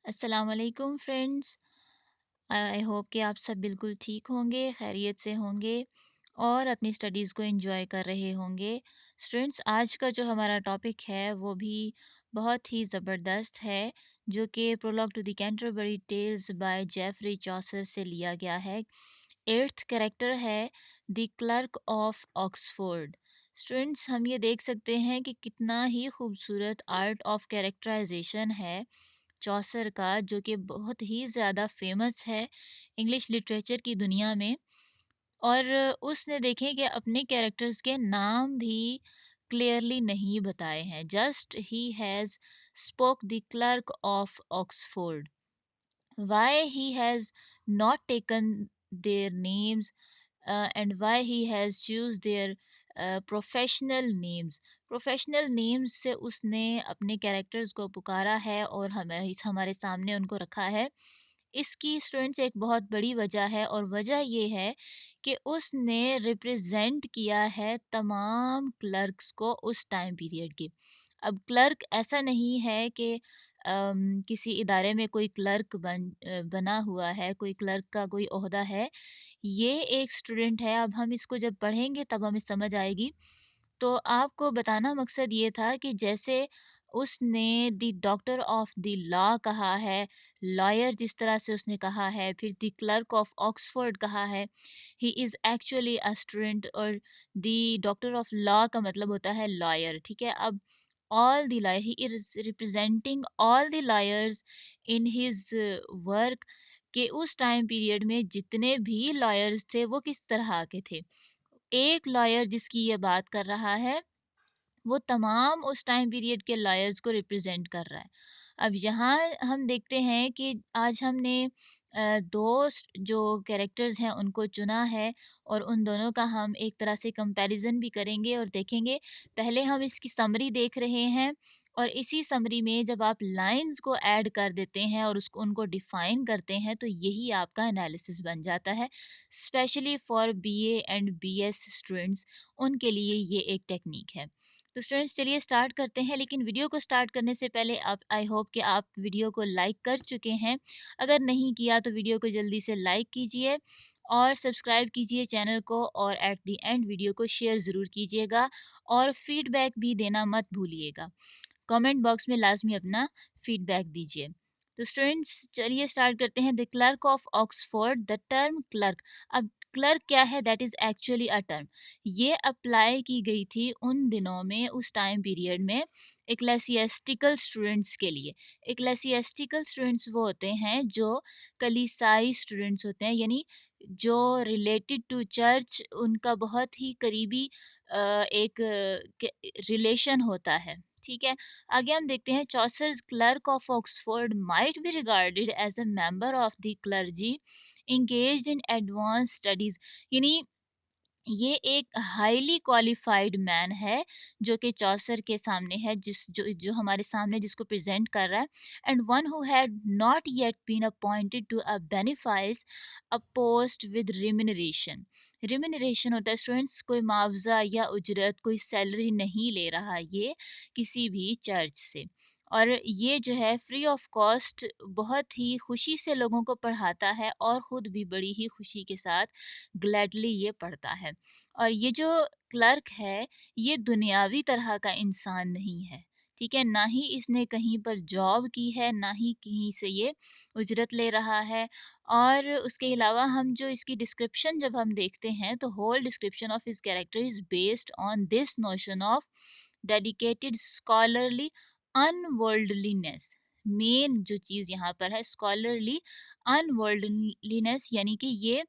अस्सलाम वालेकुम friends. I hope कि आप सब बिल्कुल ठीक होंगे, खैरियत से होंगे और अपनी स्टडीज़ को एंजॉय कर रहे होंगे। स्टूडेंट्स, आज का जो हमारा टॉपिक है वो भी बहुत ही ज़बरदस्त है, जो कि prologue to the Canterbury Tales by Geoffrey Chaucer से लिया गया है। एट्थ कैरेक्टर है the clerk of Oxford. Students, हम ये देख सकते हैं कि कितना ही खूबसूरत आर्ट ऑफ कैरेक्टराइजेशन है चौसर का, जो कि बहुत ही ज़्यादा फेमस है इंग्लिश लिटरेचर की दुनिया में। और उसने देखें कि अपने कैरेक्टर्स के नाम भी क्लियरली नहीं बताए हैं। Just he has spoke the clerk of Oxford. Why he has not taken their names, and why he has choose their professional names. Professional names से उसने अपने कैरेक्टर्स को पुकारा है और हमारे हमारे सामने उनको रखा है। इसकी स्टूडेंट्स एक बहुत बड़ी वजह है, और वजह ये है कि उसने रिप्रेजेंट किया है तमाम क्लर्क्स को उस टाइम पीरियड के। अब क्लर्क ऐसा नहीं है कि किसी इदारे में कोई क्लर्क बना हुआ है, कोई क्लर्क का कोई ओहदा है। ये एक स्टूडेंट है। अब हम इसको जब पढ़ेंगे तब हमें समझ आएगी। तो आपको बताना मकसद ये था कि जैसे उसने the doctor of the law कहा है, लॉयर जिस तरह से उसने कहा है, फिर द क्लर्क ऑफ ऑक्सफोर्ड कहा है। He is actually a student, और द डॉक्टर ऑफ लॉ का मतलब होता है लॉयर, ठीक है। अब all the lawyer, he is representing all the lawyers in his work, कि उस टाइम पीरियड में जितने भी लॉयर्स थे वो किस तरह के थे। एक लॉयर जिसकी ये बात कर रहा है, वो तमाम उस टाइम पीरियड के लॉयर्स को रिप्रेजेंट कर रहा है। अब यहाँ हम देखते हैं कि आज हमने जो कैरेक्टर्स हैं उनको चुना है, और उन दोनों का हम एक तरह से कंपैरिजन भी करेंगे और देखेंगे। पहले हम इसकी समरी देख रहे हैं, और इसी समरी में जब आप लाइंस को ऐड कर देते हैं और उसको उनको डिफाइन करते हैं, तो यही आपका एनालिसिस बन जाता है। Specially for BA and BS students, उनके लिए ये एक टेक्निक है। तो स्टूडेंट्स, चलिए स्टार्ट करते हैं। लेकिन वीडियो को स्टार्ट करने से पहले आप, आई होप कि आप वीडियो को लाइक कर चुके हैं। अगर नहीं किया तो वीडियो को जल्दी से लाइक कीजिए और सब्सक्राइब कीजिए चैनल को, और एट द एंड वीडियो को शेयर ज़रूर कीजिएगा, और फीडबैक भी देना मत भूलिएगा। कमेंट बॉक्स में लाजमी अपना फीडबैक दीजिए। तो स्टूडेंट्स, चलिए स्टार्ट करते हैं। The clerk of Oxford. The term clerk, अब क्लर्क क्या है? That is actually a term. ये अप्लाई की गई थी उन दिनों में, उस टाइम पीरियड में, इक्लेसियास्टिकल स्टूडेंट्स के लिए। इक्लेसियास्टिकल स्टूडेंट्स वो होते हैं जो कलीसाई स्टूडेंट्स होते हैं, यानी जो रिलेटेड टू चर्च, उनका बहुत ही करीबी एक रिलेशन होता है, ठीक है। आगे हम देखते हैं। Chaucer's clerk of Oxford might be regarded as a member of the clergy engaged in advance studies, यानी ये एक हाईली क्वालिफाइड मैन है जो कि चौसर के सामने है, जो हमारे सामने जिसको प्रेजेंट कर रहा है। And one who had not yet been appointed to a benefice a post with remuneration. Remuneration होता है स्टूडेंट्स, कोई मुआवजा या उजरत, कोई सैलरी नहीं ले रहा ये किसी भी चर्च से। और ये जो है फ्री ऑफ कॉस्ट बहुत ही खुशी से लोगों को पढ़ाता है, और ख़ुद भी बड़ी ही खुशी के साथ ग्लैडली ये पढ़ता है। और ये जो क्लर्क है, ये दुनियावी तरह का इंसान नहीं है, ठीक है। ना ही इसने कहीं पर जॉब की है, ना ही कहीं से ये उजरत ले रहा है। और उसके अलावा हम जो इसकी डिस्क्रिप्शन जब हम देखते हैं, तो whole description of his character is based on this notion of dedicated scholarly unworldliness. Main जो चीज यहाँ पर है, स्कॉलरली अनवर्ल्डलीनेस, यानी कि ये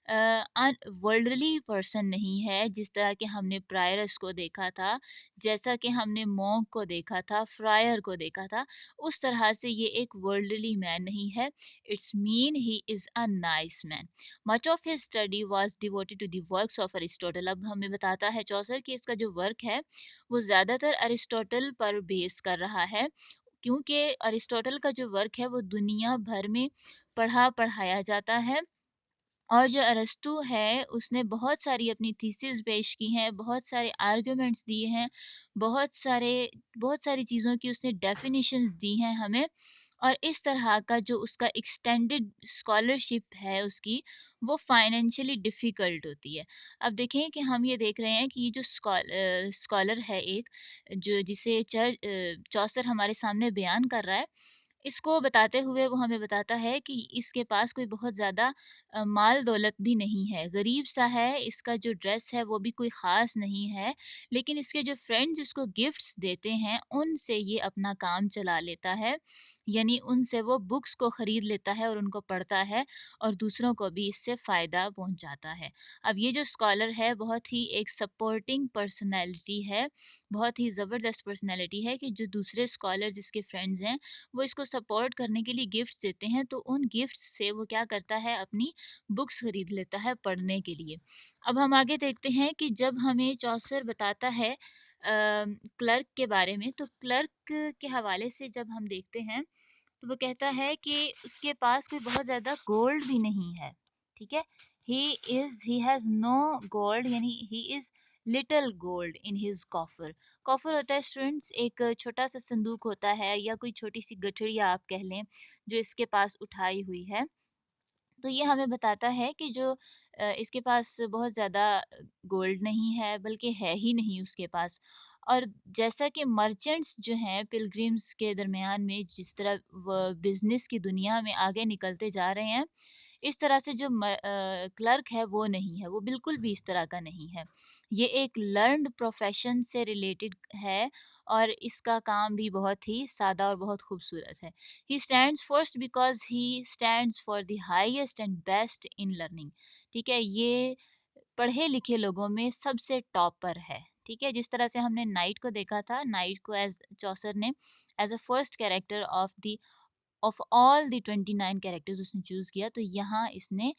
वर्ल्डली पर्सन नहीं है, जिस तरह के हमने प्रायरस को देखा था, जैसा कि हमने मॉन्क को देखा था, फ्रायर को देखा था। उस तरह से ये एक वर्ल्डली मैन नहीं है। It's mean he is a nice man. Much of his study was devoted to the works of Aristotle. अब हमें बताता है चौसर कि इसका जो वर्क है वो ज़्यादातर अरिस्टोटल पर बेस कर रहा है, क्योंकि अरिस्टोटल का जो वर्क है वो दुनिया भर में पढ़ाया जाता है। और जो अरस्तू है उसने बहुत सारी अपनी थीसिस पेश की हैं, बहुत सारे आर्गुमेंट्स दिए हैं, बहुत सारे बहुत सारी चीज़ों की उसने डेफिनेशंस दी हैं हमें। और इस तरह का जो उसका एक्सटेंडेड स्कॉलरशिप है उसकी, वो फाइनेंशियली डिफ़िकल्ट होती है। अब देखें कि हम ये देख रहे हैं कि ये जो स्कॉलर है एक, जो जिसे चौसर हमारे सामने बयान कर रहा है, इसको बताते हुए वो हमें बताता है कि इसके पास कोई बहुत ज़्यादा माल दौलत भी नहीं है, गरीब सा है, इसका जो ड्रेस है वो भी कोई ख़ास नहीं है, लेकिन इसके जो फ्रेंड्स इसको गिफ्ट्स देते हैं, उनसे ये अपना काम चला लेता है। यानी उनसे वो बुक्स को ख़रीद लेता है और उनको पढ़ता है और दूसरों को भी इससे फ़ायदा पहुँचाता है। अब ये जो स्कॉलर है बहुत ही एक सपोर्टिंग पर्सनैलिटी है, बहुत ही ज़बरदस्त पर्सनैलिटी है कि जो दूसरे स्कॉलर जिसके फ्रेंड्स हैं, वो इसको सपोर्ट करने के लिए गिफ्ट्स देते हैं, तो उन गिफ्ट्स से वो क्या करता है, अपनी बुक्स खरीद लेता है पढ़ने के लिए। अब हम आगे देखते हैं कि जब हमें चौसर बताता है क्लर्क के बारे में, तो क्लर्क के हवाले से जब हम देखते हैं तो वो कहता है कि उसके पास कोई बहुत ज़्यादा गोल्ड भी नहीं है, ठीक है। ही हैज़ नो गोल्ड, यानी he is little gold in his coffer. Coffer होता है स्टूडेंट्स, एक छोटा सा संदूक होता है या कोई छोटी सी गठरिया आप कह लें, जो इसके पास उठाई हुई है। तो ये हमें बताता है कि जो इसके पास बहुत ज़्यादा गोल्ड नहीं है, बल्कि है ही नहीं उसके पास। और जैसा कि मर्चेंट्स जो हैं पिलग्रिम्स के दरमियान में जिस तरह वो बिज़नेस की दुनिया में आगे निकलते जा रहे हैं, इस तरह से जो क्लर्क है वो नहीं है, वो बिल्कुल भी इस तरह का नहीं है। ये एक लर्न्ड प्रोफ़ेशन से रिलेटेड है और इसका काम भी बहुत ही सादा और बहुत खूबसूरत है। He stands first because he stands for the highest and best in learning. ठीक है, ये पढ़े लिखे लोगों में सबसे टॉपर है। ठीक है, जिस तरह से हमने नाइट को देखा था, नाइट को एज चौसर ने as a first character of all the 29 characters उसने चूज किया, तो यहाँ इसने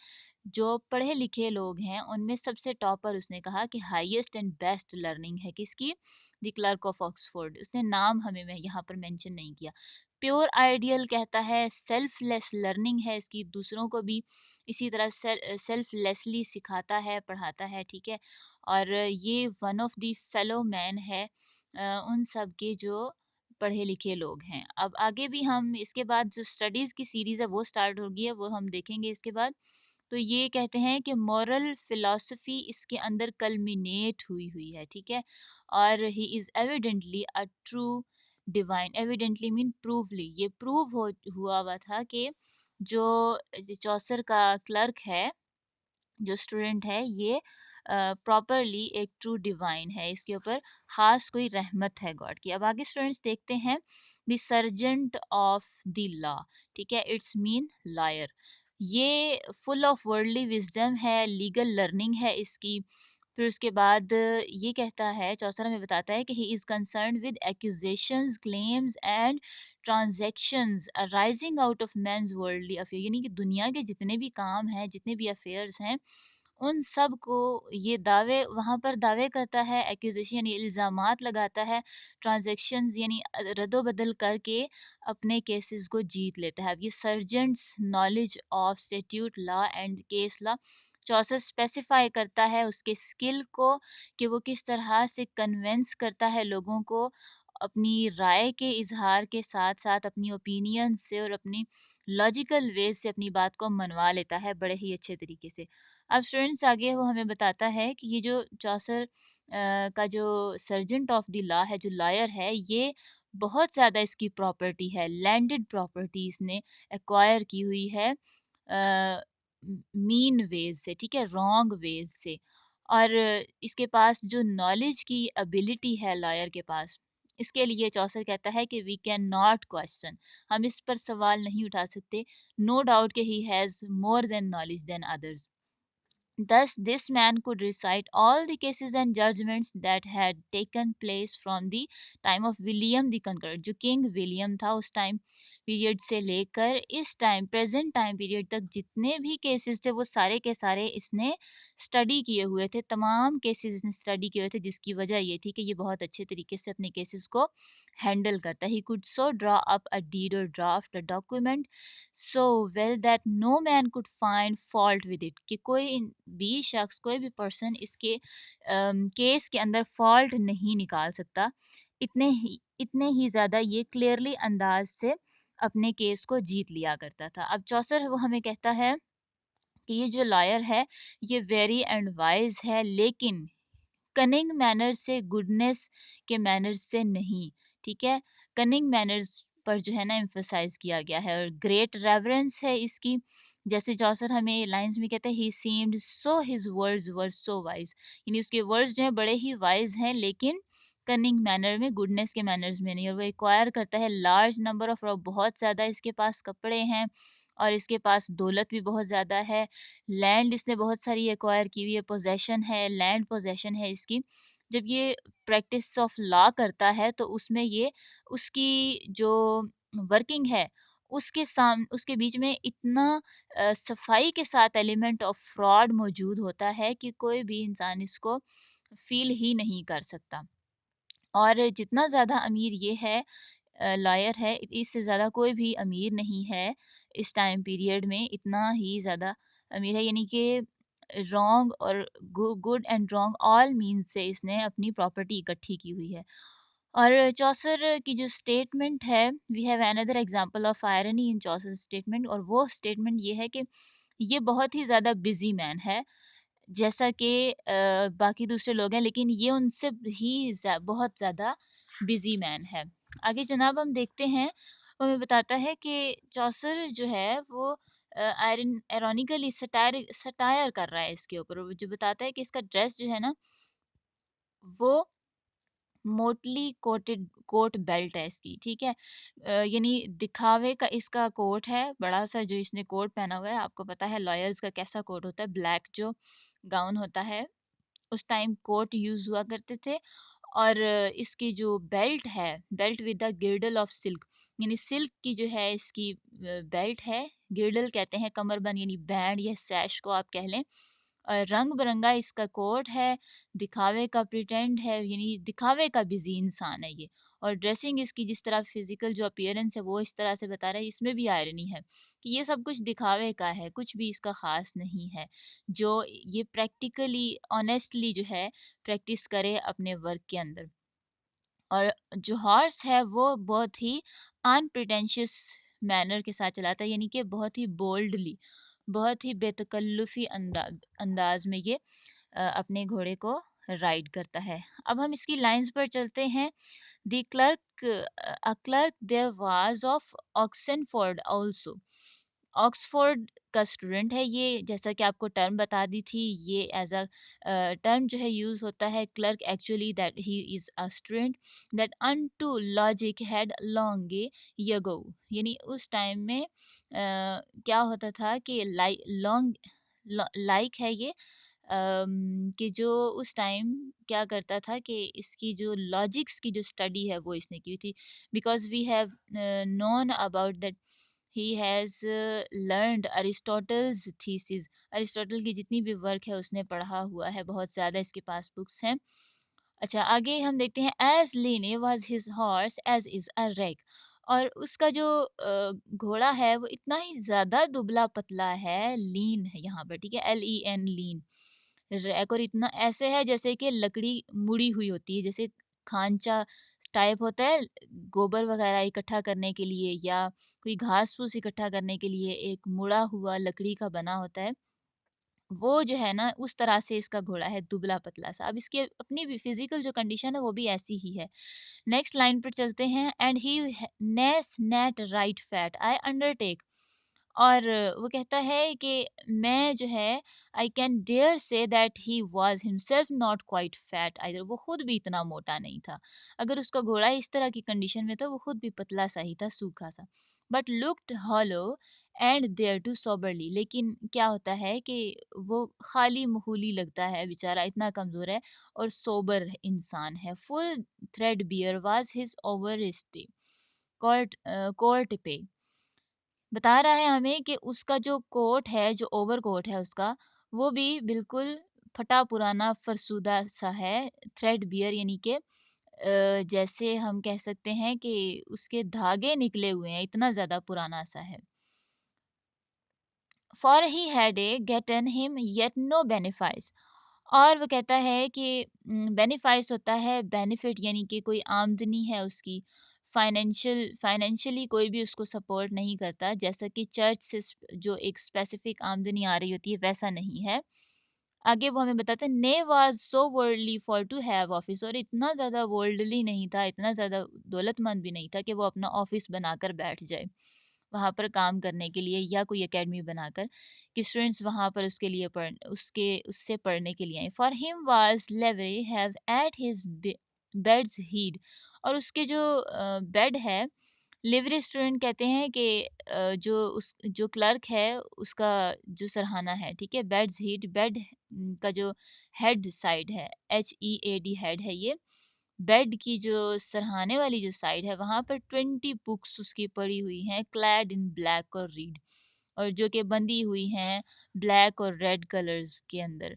जो पढ़े लिखे लोग हैं उनमें सबसे टॉपर उसने कहा कि हाईएस्ट एंड बेस्ट लर्निंग है किसकी, द क्लर्क ऑफ ऑक्सफोर्ड। उसने नाम हमें मैं यहाँ पर मेंशन नहीं किया। प्योर आइडियल कहता है सेल्फलेस लर्निंग है इसकी, दूसरों को भी इसी तरह सेल्फलेसली सिखाता है, पढ़ाता है, ठीक है। और ये one of the fellow man है उन सब के जो पढ़े लिखे लोग हैं। अब आगे भी हम इसके बाद जो स्टडीज़ की सीरीज़ है वो स्टार्ट होगी है, वो हम देखेंगे इसके बाद। तो ये कहते हैं कि मॉरल फिलॉसफी इसके अंदर कल्मिनेट हुई हुई है, ठीक है। और he is evidently a true divine, evidently mean provably, ये प्रूव हो हुआ हुआ था कि जो चौसर का क्लर्क है, जो स्टूडेंट है, ये प्रॉपरली एक ट्रू डिवाइन है, इसके ऊपर खास कोई रहमत है गॉड की। अब आगे स्टूडेंट्स देखते हैं the sergeant of the law, ठीक है, इट्स मीन लॉयर। ये फुल ऑफ वर्ल्डली विजडम है, लीगल लर्निंग है इसकी। फिर उसके बाद ये कहता है, चौसरा में बताता है कि he is concern with accusations, claims and transactions arising out of men's worldly affair, यानी कि दुनिया के जितने भी काम हैं, जितने भी अफेयर्स हैं, उन सब को ये दावे वहाँ पर दावे करता है, एक्यूजेशन यानी इल्ज़ामात लगाता है, ट्रांजैक्शंस यानी रद्दो-बदल करके अपने केसेस को जीत लेता है। अब ये sergeant's knowledge of statute law and case law, Chaucer specify करता है उसके स्किल को कि वो किस तरह से कन्विंस करता है लोगों को अपनी राय के इजहार के साथ साथ अपनी ओपिनियन से और अपनी लॉजिकल वे से अपनी बात को मनवा लेता है बड़े ही अच्छे तरीके से। अब स्टूडेंट्स आगे वो हमें बताता है कि ये जो चौसर का जो सर्जेंट ऑफ द लॉ है, जो लॉयर है, ये बहुत ज़्यादा इसकी प्रॉपर्टी है, लैंडेड प्रॉपर्टी इसने एक्वायर की हुई है मीन वेज से, ठीक है, रॉन्ग वेज से। और इसके पास जो नॉलेज की एबिलिटी है लॉयर के पास, इसके लिए चौसर कहता है कि वी कैन नॉट क्वेश्चन, हम इस पर सवाल नहीं उठा सकते, नो डाउट कि he has more than knowledge than others. Thus, this man could recite all the cases and judgments that had taken place from the time of William the Conqueror, जो king William था उस time period से लेकर इस time present time period तक जितने भी cases थे वो सारे के सारे इसने स्टडी किए हुए थे, तमाम केसेस इसने स्टडी किए हुए थे, जिसकी वजह ये थी कि ये बहुत अच्छे तरीके से अपने केसेस को हैंडल करता है. He could so draw up a deed और draft a document so well that no man could find fault with it, कि कोई भी शख्स कोई भी पर्सन इसके केस के अंदर फॉल्ट नहीं निकाल सकता. इतने ही ज़्यादा ये क्लियरली अंदाज से अपने केस को जीत लिया करता था. अब चौसर वो हमें कहता है कि ये जो लॉयर है ये वेरी एंड वाइज है, लेकिन कनिंग मैनर्स से, गुडनेस के मैनर्स से नहीं. ठीक है, कनिंग मैनर्स पर जो है ना एम्फोसाइज किया गया है, और ग्रेट रेवरेंस है इसकी. जैसे चौसर हमें लाइंस में कहते हैं he seemed so his words were so wise, यानी उसके वर्ड्स जो है बड़े ही वाइज हैं, लेकिन कनिंग मैनर में, गुडनेस के मैनर्स में नहीं. और वो एक्वायर करता है लार्ज नंबर ऑफ, बहुत ज़्यादा इसके पास कपड़े हैं और इसके पास दौलत भी बहुत ज़्यादा है. लैंड इसने बहुत सारी एक्वायर की हुई है, पोजेशन है, लैंड पोजेशन है इसकी. जब ये प्रैक्टिस ऑफ लॉ करता है तो उसमें ये उसकी जो वर्किंग है उसके बीच में इतना सफाई के साथ एलिमेंट ऑफ फ्रॉड मौजूद होता है कि कोई भी इंसान इसको फील ही नहीं कर सकता. और जितना ज़्यादा अमीर ये है, लॉयर है, इससे ज़्यादा कोई भी अमीर नहीं है इस टाइम पीरियड में, इतना ही ज़्यादा अमीर है. यानी कि रॉन्ग और good and wrong all means से इसने अपनी प्रॉपर्टी इकट्ठी की हुई है. और चौसर की जो स्टेटमेंट है, we have another example of irony in Chaucer statement, और वो स्टेटमेंट ये है कि ये बहुत ही ज़्यादा बिजी मैन है, जैसा कि बाकी दूसरे लोग हैं, लेकिन ये उनसे ही बहुत ज़्यादा बिजी मैन है. आगे जनाब हम देखते हैं, वो हमें बताता है कि चौसर जो है वो आयरन एरोनिकली सटायर सटायर कर रहा है इसके ऊपर. वो जो बताता है कि इसका ड्रेस जो है ना वो मोटली कोटेड कोट बेल्ट है इसकी. ठीक है, यानी दिखावे का इसका कोट है बड़ा सा, जो इसने कोट पहना हुआ है. आपको पता है लॉयर्स का कैसा कोट होता है, ब्लैक जो गाउन होता है, उस टाइम कोट यूज हुआ करते थे. और इसकी जो बेल्ट है, belt with the गिर्डल of silk, यानी सिल्क की जो है इसकी बेल्ट है. गिर्डल कहते हैं कमरबंद, यानी बैंड या सैश को आप कह लें. और रंग बिरंगा इसका कोट है, दिखावे का प्रिटेंड है, यानी दिखावे का बिजी इंसान है ये. और ड्रेसिंग इसकी जिस तरह फिजिकल जो अपीयरेंस है वो इस तरह से बता रहा है, इसमें भी आयरनी है कि ये सब कुछ दिखावे का है, कुछ भी इसका खास नहीं है. जो ये प्रैक्टिकली ऑनेस्टली जो है प्रैक्टिस करे अपने वर्क के अंदर. और जो हॉर्स है वो बहुत ही अनप्रिटेंशियस मैनर के साथ चलाता है, यानी कि बहुत ही बोल्डली, बहुत ही बेतकल्लुफी अंदाज में ये अपने घोड़े को राइड करता है. अब हम इसकी लाइंस पर चलते हैं. The clerk a clerk there was of Oxenford also. Oxford का स्टूडेंट है ये, जैसा कि आपको टर्म बता दी थी. ये एज अ टर्म जो है यूज होता है clerk, actually that he is a student that unto logic had long ygo. यानी उस टाइम में क्या होता था कि लॉन्ग लाइक है ये, कि जो उस टाइम क्या करता था कि इसकी जो लॉजिक्स की जो स्टडी है वो इसने की थी. Because we have known about that he has learned Aristotle's thesis. Aristotle की जितनी भी वर्क है उसने पढ़ा हुआ है, बहुत ज़्यादा इसके पास बुक्स हैं. अच्छा, आगे हम देखते हैं. As lean was his horse as is a rake. और उसका जो घोड़ा है वो इतना ही ज्यादा दुबला पतला है, लीन है यहाँ पर. ठीक है, LEN लीन. रैक, और इतना ऐसे है जैसे कि लकड़ी मुड़ी हुई होती है, जैसे खांचा टाइप होता है गोबर वगैरह इकट्ठा करने के लिए, या कोई घास फूस इकट्ठा करने के लिए एक मुड़ा हुआ लकड़ी का बना होता है, वो जो है ना उस तरह से इसका घोड़ा है, दुबला पतला सा. अब इसकी अपनी भी फिजिकल जो कंडीशन है वो भी ऐसी ही है. नेक्स्ट लाइन पर चलते हैं. And he nas nat right fat I undertake. और वो कहता है कि मैं जो है I can dare say that he was himself not quite fat either, वो खुद भी इतना मोटा नहीं था। अगर उसका घोड़ा इस तरह की कंडीशन में था, वो खुद भी पतला सा ही था, सूखा सा। But looked hollow and thereto soberly, लेकिन क्या होता है कि वो खाली मखूली लगता है, बेचारा इतना कमजोर है और सोबर इंसान है। Full threadbare was his over court court पे, बता रहा है हमें कि उसका जो कोट है, जो ओवरकोट है उसका, वो भी बिल्कुल फटा पुराना फरसूदा सा है। थ्रेड बियर यानी कि जैसे हम कह सकते हैं कि उसके धागे निकले हुए हैं, इतना ज़्यादा पुराना सा है। For he had a gotten him yet no benefits, और वो कहता है कि बेनिफिट्स होता है बेनिफिट, यानी कि कोई आमदनी है उसकी, फाइनेंशियली कोई भी उसको सपोर्ट नहीं करता, जैसा कि चर्च से जो एक स्पेसिफिक आमदनी आ रही होती है वैसा नहीं है। आगे वो हमें बताते हैं ने was so worldly for to have office, और इतना ज़्यादा वर्ल्डली नहीं था, इतना ज़्यादा दौलतमंद भी नहीं था कि वो अपना ऑफिस बनाकर बैठ जाए वहाँ पर काम करने के लिए, या कोई एकेडमी बनाकर कि स्टूडेंट्स वहाँ पर उसके लिए उससे पढ़ने के लिए आए। For him was lever have at his bed's heed, और उसके जो बेड है, लिवरी स्टूडेंट कहते हैं कि जो क्लर्क है उसका जो सरहाना है, ठीक है, बेड्स हीट, बेड का जो हेड साइड है, HEAD हेड है ये, बेड की जो सरहाने वाली जो साइड है वहां पर 20 बुक्स उसकी पड़ी हुई हैं, क्लैड इन ब्लैक और रीड, और जो कि बंधी हुई हैं ब्लैक और रेड कलर्स के अंदर।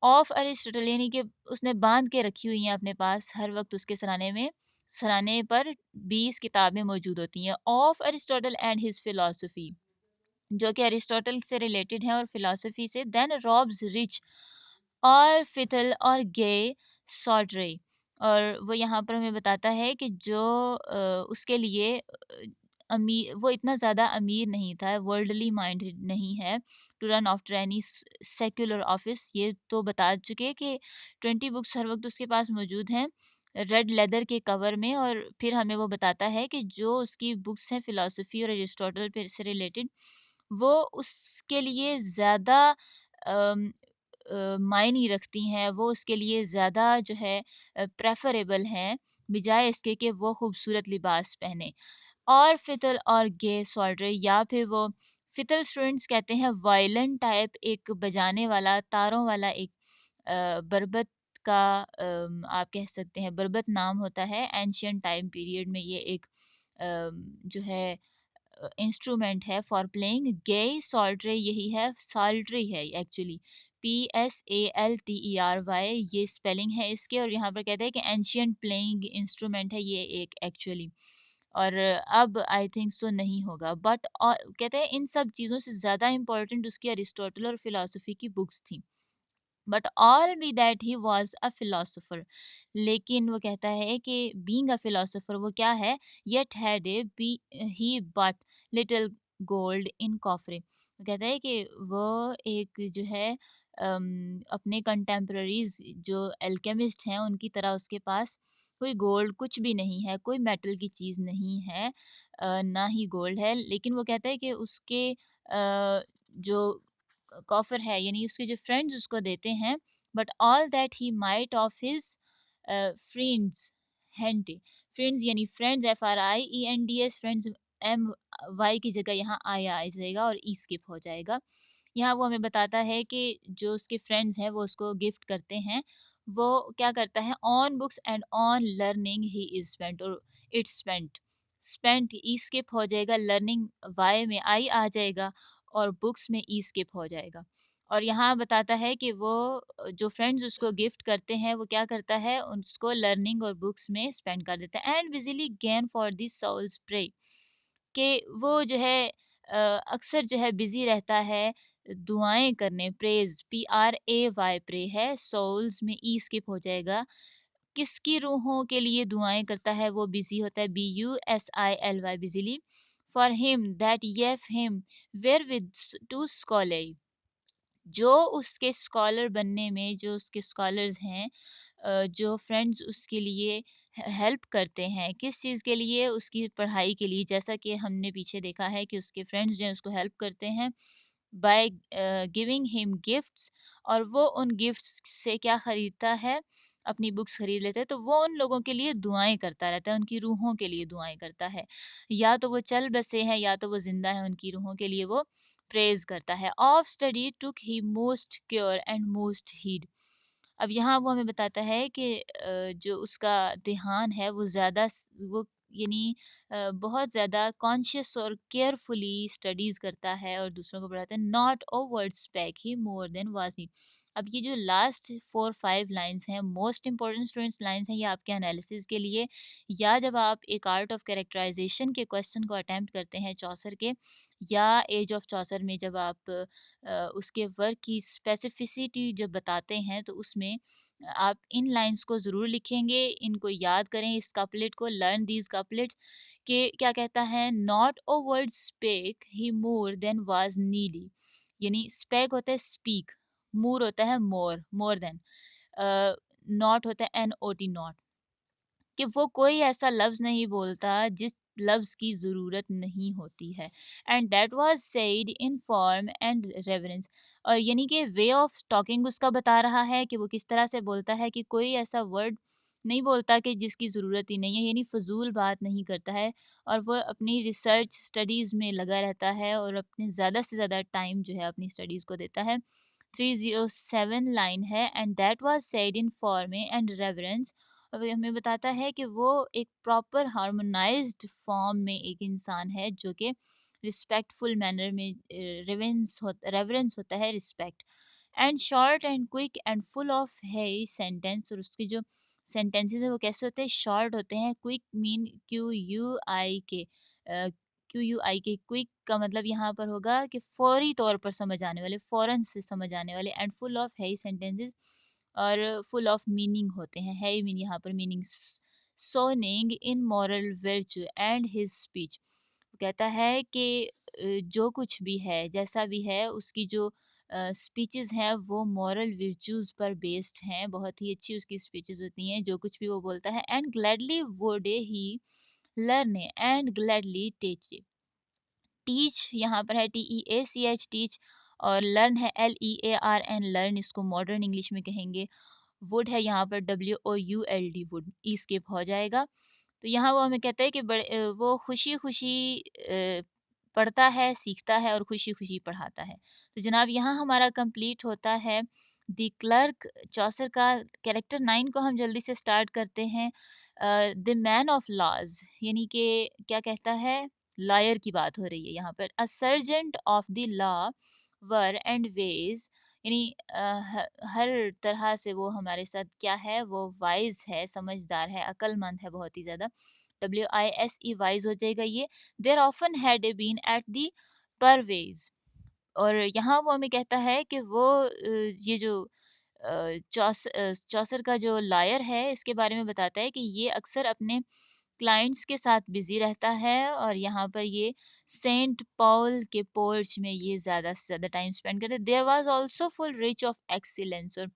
ऑफ अरिस्टोटल, यानी कि उसने बांध के रखी हुई हैं अपने पास, हर वक्त उसके सराहने पर 20 किताबें मौजूद होती हैं। Of Aristotle and his philosophy, जो कि अरिस्टोटल से रिलेटेड है और फिलोसफी से। देन रॉब्स रिच और फिथल और गे सॉड्रे, और वो यहाँ पर हमें बताता है कि जो उसके लिए अमीर, वो इतना ज़्यादा अमीर नहीं था, वर्ल्डली माइंडेड नहीं है, to run after any secular office, ये तो बता चुके कि 20 बुक्स हर वक्त उसके पास मौजूद हैं रेड लेदर के कवर में। और फिर हमें वो बताता है कि जो उसकी बुक्स हैं फिलोसफी और अरिस्टोटल पे से रिलेटेड, वो उसके लिए ज़्यादा मायने रखती हैं, वो उसके लिए ज़्यादा जो है प्रेफरेबल हैं, बजाय इसके कि वो खूबसूरत लिबास पहने। और फितल और गे सॉल्डर, या फिर वो फितल स्टूडेंट्स कहते हैं वायलिन टाइप, एक बजाने वाला तारों वाला एक बरबत का आप कह सकते हैं बरबत नाम होता है। एंशियंट टाइम पीरियड में ये एक जो है इंस्ट्रूमेंट है फॉर प्लेइंग। गे सॉल्ट्रे यही है, सॉल्ट्री है एक्चुअली, PSALTERY ये स्पेलिंग है इसके। और यहाँ पर कहते हैं कि एंशियंट प्लेइंग इंस्ट्रूमेंट है ये एक एक्चुअली, और अब आई थिंक सो नहीं होगा। बट कहते हैं इन सब चीज़ों से ज़्यादा इंपॉर्टेंट उसकी अरिस्टोटल और फिलोसफी की बुक्स थी। But all B that he was a philosopher, लेकिन वो कहता है कि बीइंग अ फिलोसोफर वो क्या है, yet had a be he but little gold in coffer. वो कहता है कि वो एक जो है अपने कंटेम्प्रेरीज जो एल्केमिस्ट हैं उनकी तरह उसके पास कोई गोल्ड कुछ भी नहीं है, कोई मेटल की चीज़ नहीं है, ना ही गोल्ड है। लेकिन वो कहता है कि उसके जो कॉफर है, यानी उसके जो फ्रेंड्स उसको देते हैं, but all that he might of his friends hand, friends यानी फ्रेंड्स FRIENDS, फ्रेंड्स MY की जगह यहाँ आई आ जाएगा और ई स्किप हो जाएगा। यहाँ वो हमें बताता है कि जो उसके फ्रेंड्स हैं वो उसको गिफ्ट करते हैं, वो क्या करता है, on books and on learning he is spent, और it's spent, spent E skip हो जाएगा, लर्निंग वाई में आई आ जाएगा, और बुक्स में ई स्किप हो जाएगा। और यहाँ बताता है कि वो जो फ्रेंड्स उसको गिफ्ट करते हैं वो क्या करता है, उसको लर्निंग और बुक्स में स्पेंड कर देता है। And busily gan for the souls pray, कि वो जो है अक्सर जो है बिजी रहता है दुआएं करने, प्रेज PRAY प्रे है, सोल्स में ई स्किप हो जाएगा, किसकी रूहों के लिए दुआएं करता है, वो बिजी होता है, BUSILY busily. For him that yaf him where with to scholar, जो उसके स्कॉलर बनने में, जो उसके स्कॉलर्स हैं जो फ्रेंड्स उसके लिए हेल्प करते हैं, किस चीज़ के लिए, उसकी पढ़ाई के लिए। जैसा कि हमने पीछे देखा है कि उसके फ्रेंड्स जो हैं उसको हेल्प करते हैं बाय गिविंग हिम गिफ्ट्स, और वो उन गिफ्ट्स से क्या खरीदता है, अपनी बुक्स खरीद लेता है। तो वो उन लोगों के लिए दुआएं करता रहता है, उनकी रूहों के लिए दुआएं करता है। या तो वो चल बसे हैं या तो वो जिंदा है, उनकी रूहों के लिए वो प्रेज करता है। Of study took he most care and most heed. अब यहाँ वो हमें बताता है कि जो उसका ध्यान है वो ज़्यादा वो यानी बहुत ज़्यादा कॉन्शियस और केयरफुली स्टडीज़ करता है और दूसरों को पढ़ाता है। Not o words back he more than was need. अब ये जो लास्ट 4-5 लाइन्स हैं, मोस्ट इंपॉर्टेंट स्टूडेंट्स लाइन्स हैं, ये आपके एनालिसिस के लिए, या जब आप एक आर्ट ऑफ कैरेक्टराइजेशन के क्वेश्चन को अटेम्प्ट करते हैं चौसर के, या एज ऑफ चौसर में जब आप उसके वर्क की स्पेसिफिसिटी जब बताते हैं, तो उसमें आप इन लाइंस को ज़रूर लिखेंगे, इनको याद करें, इस कपलेट को, लर्न दीज कपलेट्स के क्या कहता है, not a word spake he more than was needy. यानी स्पेक होता है स्पीक, मोर होता है मोर, मोर देन, नॉट होता है एन ओ टी, नॉट, कि वो कोई ऐसा लफ्ज नहीं बोलता जिस लफ्ज की जरूरत नहीं होती है। And that was said in form and reverence. और यानी कि वे ऑफ टॉकिंग उसका बता रहा है कि वो किस तरह से बोलता है, कि कोई ऐसा वर्ड नहीं बोलता कि जिसकी ज़रूरत ही नहीं है, यानी फजूल बात नहीं करता है। और वो अपनी रिसर्च स्टडीज़ में लगा रहता है और अपने ज़्यादा से ज़्यादा टाइम जो है अपनी स्टडीज़ को देता है। 307 लाइन है, and that was said in form and reverence. अब ये हमें बताता है कि वो एक प्रॉपर हार्मोनाइज्ड फॉर्म में एक इंसान है जो कि रिस्पेक्टफुल मैनर में रेवरेंस होता है, respect. And short and quick and full of है सेंटेंस, और उसके जो सेंटेंसेस है वो कैसे होते हैं, शॉर्ट होते हैं। Quick mean QUIK, QUIK, quick का मतलब यहाँ पर होगा कि फौरी तौर पर समझ आने वाले, फौरन से समझ आने वाले। And full of high sentences, और फुल ऑफ मीनिंग होते हैं। है मीन यहाँ पर meaning, sounding in moral virtue and his speech. कहता है कि जो कुछ भी है, जैसा भी है, उसकी जो स्पीचेस हैं वो मॉरल वर्च्यूज पर बेस्ड हैं। बहुत ही अच्छी उसकी स्पीचेस होती हैं, जो कुछ भी वो बोलता है। And gladly would he learn and gladly teach. Teach यहाँ पर है TEACH, टीच, और लर्न है LEARN, लर्न, इसको मॉडर्न इंग्लिश में कहेंगे। वुड है यहाँ पर WOULD, वुड, ई स्किप हो जाएगा। तो यहाँ वो हमें कहता है कि वो खुशी खुशी पढ़ता है, सीखता है और खुशी खुशी पढ़ाता है। तो जनाब यहाँ हमारा कंप्लीट होता है द क्लर्क, चौसर का। कैरेक्टर 9 को हम जल्दी से स्टार्ट करते हैं। द मैन ऑफ लॉज, यानी कि क्या कहता है, लॉयर की बात हो रही है यहाँ पर। A sergeant of the law ware and wise, यानी हर तरह से वो हमारे साथ क्या है, वो वाइज है, समझदार है, अक्लमंद है बहुत ही ज़्यादा। WISE, वाइज हो जाएगा ये। There often had been at the parvis. और यहाँ वो हमें कहता है कि वो ये जो चौसर का जो लायर है, इसके बारे में बताता है कि ये अक्सर अपने क्लाइंट्स के साथ बिजी रहता है, और यहाँ पर ये सेंट पॉल के पोर्च में ये ज़्यादा से ज़्यादा टाइम स्पेंड करते। There was also full rich of excellence. और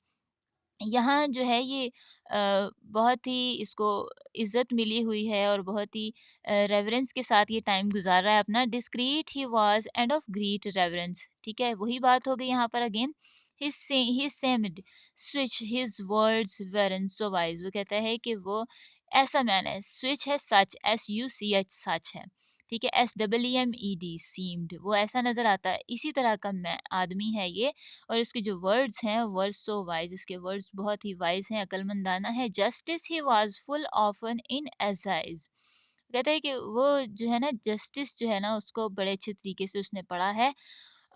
यहाँ जो है ये बहुत ही इसको इज़्ज़त मिली हुई है और बहुत ही रेवरेंस के साथ ये टाइम गुज़ार रहा है अपना। Discreet he was and of great reverence, ठीक है? वही बात हो गई यहाँ पर again. He seemed swich his words weren so wise. वो कहता है कि वो ऐसा मैन है, स्विच है सच, SUCH, सच है, ठीक है? SEEMED, सीम्ड, वो ऐसा नज़र आता है, इसी तरह का मैं आदमी है ये। और इसके जो वर्ड्स हैं, वर्ड्स सो वाइज, इसके वर्ड्स बहुत ही वाइज हैं, अकलमंदाना है। Justice he was full often in assize. कहता है कि वो जो है ना, जस्टिस जो है ना, उसको बड़े अच्छे तरीके से उसने पढ़ा है।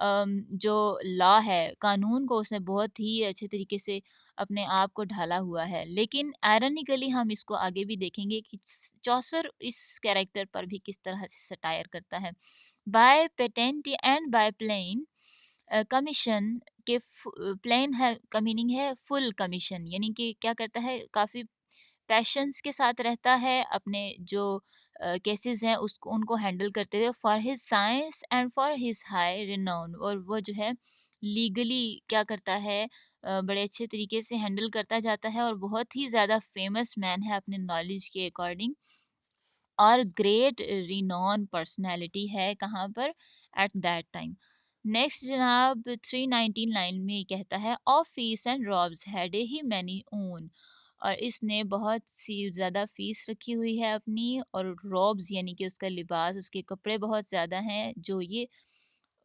जो लॉ है, कानून को उसने बहुत ही अच्छे तरीके से अपने आप को ढाला हुआ है। लेकिन आयरनिकली हम इसको आगे भी देखेंगे कि चौसर इस कैरेक्टर पर भी किस तरह से सटायर करता है। By patent and by plain commission के, प्लेन है का मीनिंग है फुल कमीशन, यानी कि क्या करता है, काफ़ी पैशंस के साथ रहता है अपने जो केसेस हैं उसको, उनको हैंडल करते हुए। For his science and for his high renown, और वो जो है लीगली क्या करता है, बड़े अच्छे तरीके से हैंडल करता जाता है और बहुत ही ज़्यादा फेमस मैन है अपने नॉलेज के अकॉर्डिंग, और ग्रेट रिनॉन पर्सनैलिटी है कहाँ पर, एट दैट टाइम। नेक्स्ट जनाब 319 लाइन में कहता है, of fees and robes had he many own, और इसने बहुत सी ज़्यादा फीस रखी हुई है अपनी, और रॉब्स यानी कि उसका लिबास, उसके कपड़े बहुत ज़्यादा हैं जो ये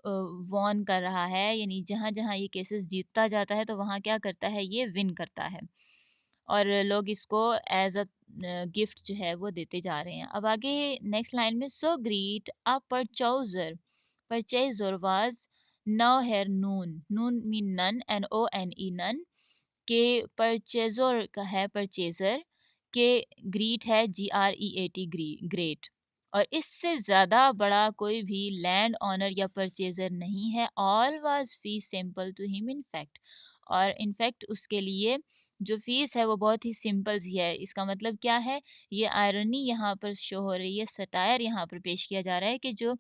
वॉन कर रहा है, यानी जहाँ जहाँ ये केसेस जीतता जाता है तो वहाँ क्या करता है, ये विन करता है, और लोग इसको एज अ गिफ्ट जो है वो देते जा रहे हैं। अब आगे नेक्स्ट लाइन में, so great a purchaser, purchaser was nowhere none, none mean none, N O N E none, के परचेजर का है परचेजर, के ग्रीट है G R E A T, great, और इससे ज्यादा बड़ा कोई भी लैंड ऑनर या परचेजर नहीं है। All was fee simple to him in fact, और इनफैक्ट उसके लिए जो फीस है वो बहुत ही सिंपल सी है। इसका मतलब क्या है, ये आयरनी यहाँ पर शो हो रही है, सटायर यहाँ पर पेश किया जा रहा है कि जो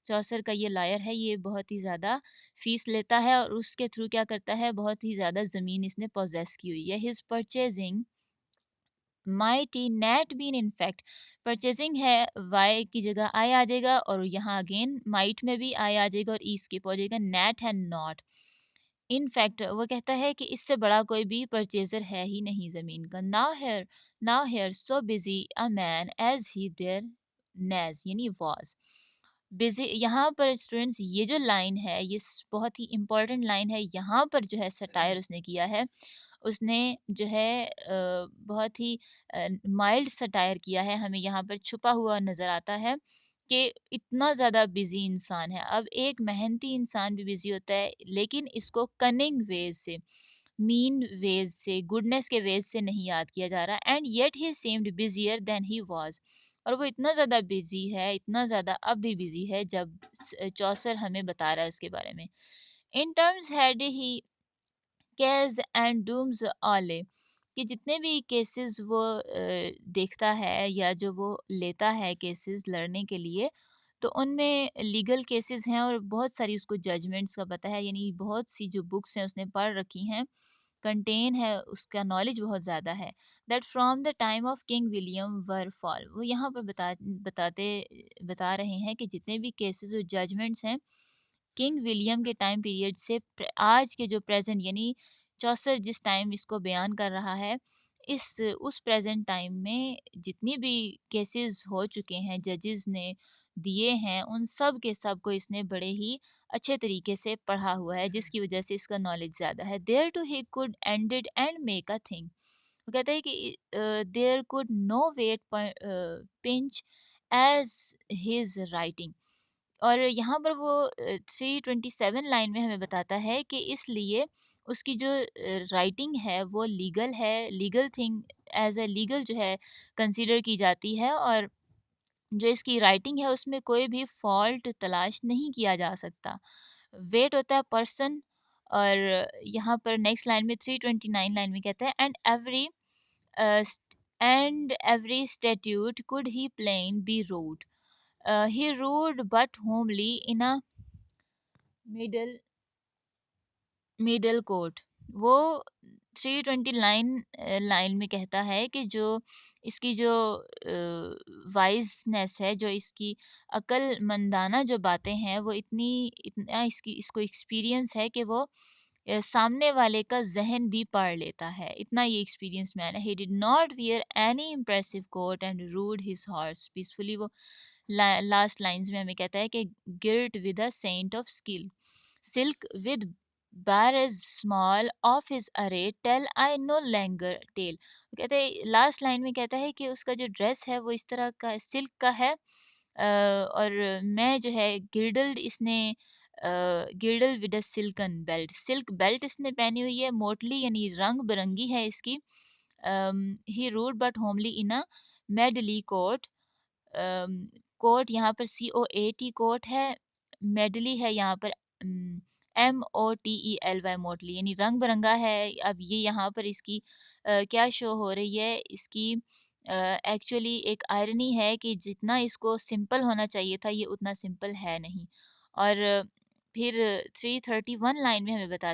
चौसर का ये लायर है ये बहुत ही ज़्यादा फीस लेता है और उसके थ्रू क्या करता है, बहुत ही ज़्यादा ज़मीन इसने पोजेस की हुई है। His purchasing might he not been, in fact purchasing है, वाई की जगह आई आ जाएगा, और यहाँ अगेन माइट में भी आई आ जाएगा और ई स्किप हो जाएगा, नेट है नॉट। इन फैक्ट वो कहता है कि इससे बड़ा कोई भी परचेजर है ही नहीं जमीन का। Now here so busy a man as he there nas, यानी वॉज बिजी। यहाँ पर स्टूडेंट्स ये जो लाइन है ये बहुत ही इंपॉर्टेंट लाइन है। यहाँ पर जो है सटायर उसने किया है, उसने जो है बहुत ही माइल्ड सटायर किया है, हमें यहाँ पर छुपा हुआ नजर आता है कि इतना ज़्यादा बिजी इंसान है। अब एक मेहनती इंसान भी बिजी होता है, लेकिन इसको कनिंग वेज से, मीन वेज से, गुडनेस के वेज से नहीं याद किया जा रहा, and yet he seemed busier than he was, और वो इतना ज़्यादा बिजी है, इतना ज़्यादा अब भी बिजी है जब चौसर हमें बता रहा है उसके बारे में। In terms had he case and dooms all, कि जितने भी केसेस वो देखता है या जो वो लेता है केसेस लड़ने के लिए, तो उनमें लीगल केसेस हैं और बहुत सारी उसको जजमेंट्स का पता है, यानी बहुत सी जो बुक्स हैं उसने पढ़ रखी हैं, कंटेन है, उसका नॉलेज बहुत ज़्यादा है। That from the time of king William were fall, वो यहाँ पर बता रहे हैं कि जितने भी केसेस और जजमेंट्स हैं किंग विलियम के टाइम पीरियड से आज के जो प्रेजेंट, यानी चौसर जिस टाइम इसको बयान कर रहा है, इस उस प्रेजेंट टाइम में जितनी भी केसेस हो चुके हैं जजेस ने दिए हैं, उन सब के सब को इसने बड़े ही अच्छे तरीके से पढ़ा हुआ है, जिसकी वजह से इसका नॉलेज ज़्यादा है। Thereto he could endite and make a thing, वो कहता है कि there could no wight pinch as his writing, और यहाँ पर वो 327 लाइन में हमें बताता है कि इसलिए उसकी जो राइटिंग है वो लीगल है, legal thing, as a legal जो है कंसीडर की जाती है, और जो इसकी राइटिंग है उसमें कोई भी फॉल्ट तलाश नहीं किया जा सकता। वेट होता है पर्सन, और यहाँ पर नेक्स्ट लाइन में 329 लाइन में कहता है, and every statute could he plain be rude, he ruled but homely in a middle middle court. वो 320 लाइन में कहता है कि जो इसकी जो वाइजनेस है, जो इसकी अकल मंदाना जो बातें हैं, वो इतना इसकी इसको एक्सपीरियंस है कि वो सामने वाले का जहन भी पढ़ लेता है, इतना ये एक्सपीरियंस मैन है। He did not wear any impressive coat and rode his horse peacefully, वो लास्ट लाइंस में हमें कहता है कि girt with a seint of skill, silk with bar as small of his array tell I no longer tale, कहते हैं last line में कहता है कि उसका जो ड्रेस है वो इस तरह का सिल्क का है, और मैं जो है गिर्डल्ड इसने गिर्डल with a silken belt, silk belt इसने पहनी हुई है, मोटली यानी रंग बिरंगी है इसकी। He rode but homely in a medley coat, coat यहाँ पर COAT कोट है, मेडली है यहाँ पर MOTELY मोटली, यानी रंग बिरंगा है। अब ये यहाँ पर इसकी क्या शो हो रही है, इसकी एक्चुअली एक आयरनी है कि जितना इसको सिंपल होना चाहिए था ये उतना सिंपल है नहीं, और फिर 331 लाइन में हमें बताता